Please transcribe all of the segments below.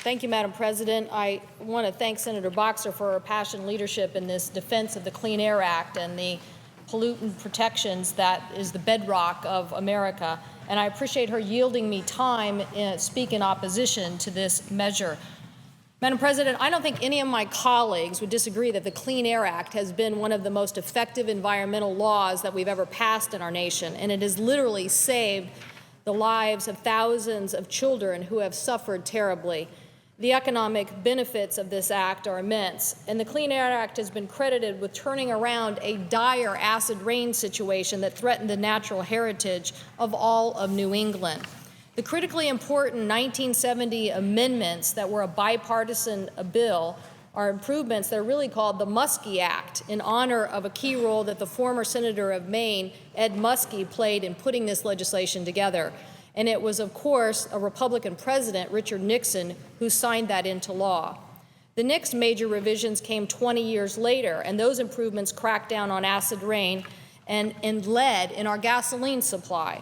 Thank you, Madam President. I want to thank Senator Boxer for her passionate leadership in this defense of the Clean Air Act and the pollutant protections that is the bedrock of America. And I appreciate her yielding me time to speak in opposition to this measure. Madam President, I don't think any of my colleagues would disagree that the Clean Air Act has been one of the most effective environmental laws that we've ever passed in our nation, and it has literally saved the lives of thousands of children who have suffered terribly. The economic benefits of this act are immense, and the Clean Air Act has been credited with turning around a dire acid rain situation that threatened the natural heritage of all of New England. The critically important 1970 amendments that were a bipartisan bill are improvements that are really called the Muskie Act, in honor of a key role that the former Senator of Maine, Ed Muskie, played in putting this legislation together. And it was, of course, a Republican president, Richard Nixon, who signed that into law. The next major revisions came 20 years later, and those improvements cracked down on acid rain and lead in our gasoline supply.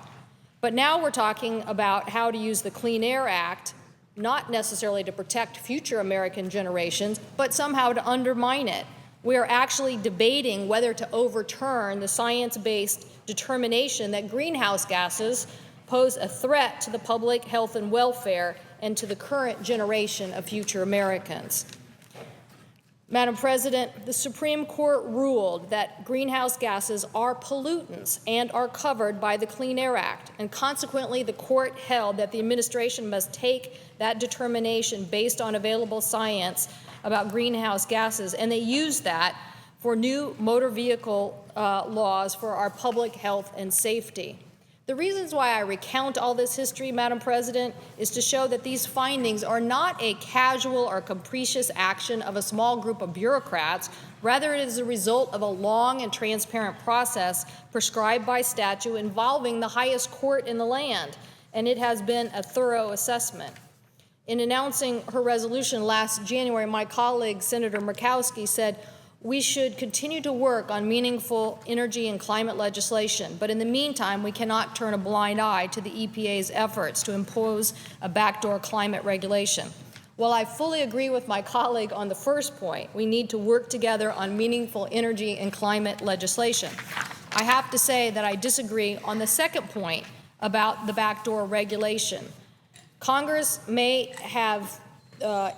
But now we're talking about how to use the Clean Air Act, not necessarily to protect future American generations, but somehow to undermine it. We are actually debating whether to overturn the science-based determination that greenhouse gases pose a threat to the public health and welfare and to the current generation of future Americans. Madam President, the Supreme Court ruled that greenhouse gases are pollutants and are covered by the Clean Air Act, and consequently the court held that the administration must take that determination based on available science about greenhouse gases, and they used that for new motor vehicle laws for our public health and safety. The reasons why I recount all this history, Madam President, is to show that these findings are not a casual or capricious action of a small group of bureaucrats. Rather, it is a result of a long and transparent process prescribed by statute involving the highest court in the land, and it has been a thorough assessment. In announcing her resolution last January, my colleague, Senator Murkowski, said, "We should continue to work on meaningful energy and climate legislation, but in the meantime, we cannot turn a blind eye to the EPA's efforts to impose a backdoor climate regulation." While I fully agree with my colleague on the first point, we need to work together on meaningful energy and climate legislation. I have to say that I disagree on the second point about the backdoor regulation. Congress may have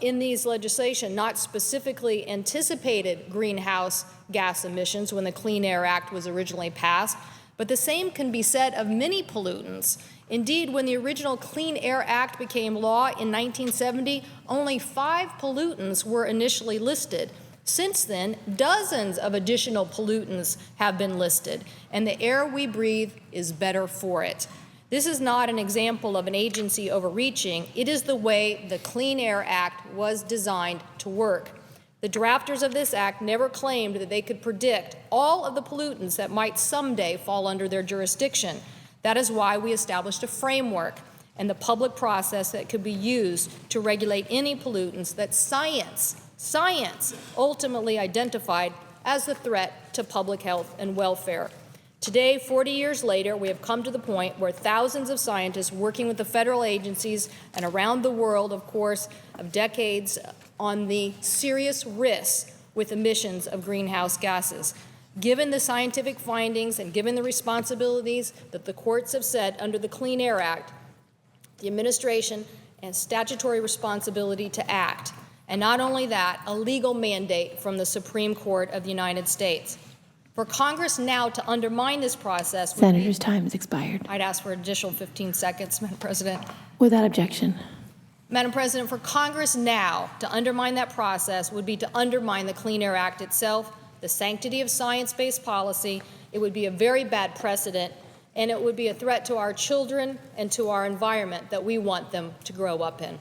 in these legislation not specifically anticipated greenhouse gas emissions when the Clean Air Act was originally passed, but the same can be said of many pollutants. Indeed, when the original Clean Air Act became law in 1970, only 5 pollutants were initially listed. Since then, dozens of additional pollutants have been listed, and the air we breathe is better for it. This is not an example of an agency overreaching. It is the way the Clean Air Act was designed to work. The drafters of this act never claimed that they could predict all of the pollutants that might someday fall under their jurisdiction. That is why we established a framework and the public process that could be used to regulate any pollutants that science ultimately identified as the threat to public health and welfare. Today, 40 years later, we have come to the point where thousands of scientists working with the federal agencies and around the world, of course, of decades on the serious risks with emissions of greenhouse gases. Given the scientific findings and given the responsibilities that the courts have set under the Clean Air Act, the administration has statutory responsibility to act. And not only that, a legal mandate from the Supreme Court of the United States. For Congress now to undermine this process— Senator's time has expired. I'd ask for an additional 15 seconds, Madam President. Without objection. Madam President, for Congress now to undermine that process would be to undermine the Clean Air Act itself, the sanctity of science-based policy. It would be a very bad precedent, and it would be a threat to our children and to our environment that we want them to grow up in.